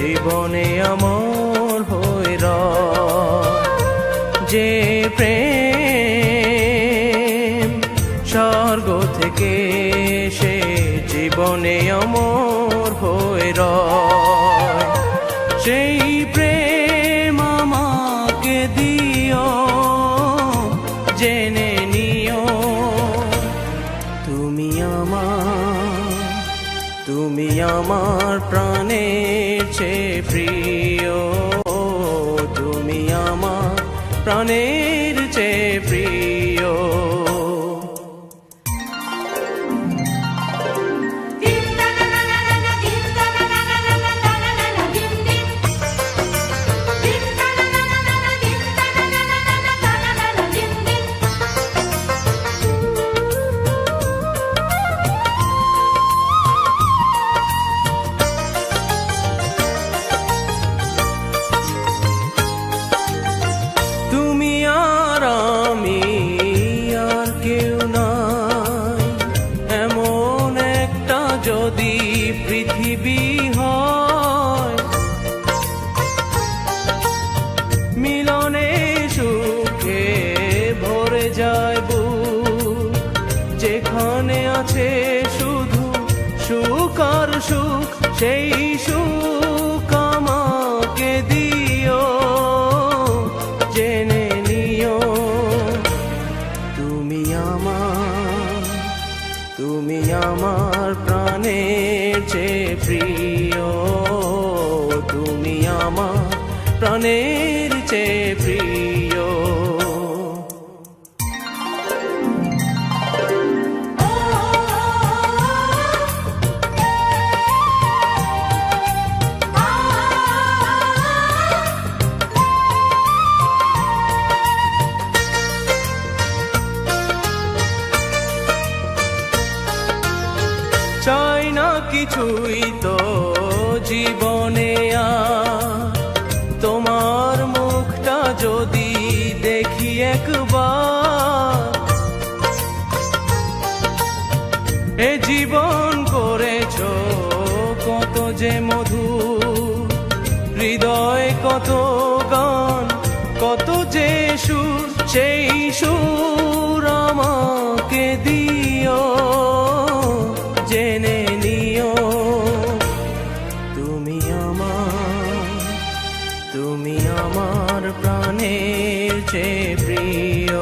জীবনে অমর হয়ে রয়। যে প্রেম স্বর্গ থেকে সে জীবনে অমর হয়ে রয়, সেই প্রেম আমাকে দিও, জেনে নিও তুমি আমার প্রাণের চেয়ে প্রিয়, তুমি আমার প্রাণের চেয়ে প্রিয়। যদি পৃথিবী হয় মিলনে সুখে ভরে যায় বুক, যেখানে আছে শুধু সুখ আর সুখ, সেই সুখ আমাকে দিও, জেনে নিও তুমি আমার প্রাণের চেয়ে প্রিয়, তুমি আমার প্রাণের চেয়ে প্রিয়। চাই না কিছুই তো জীবনে তোমার মুখটা যদি দেখি একবার, এ জীবন করেছো কত যে মধু, হৃদয় কত গান কত যে সুর, সেই সুর আমাকে দিও, জেনে নিও তুমি আমার প্রাণের চেয়ে প্রিয়।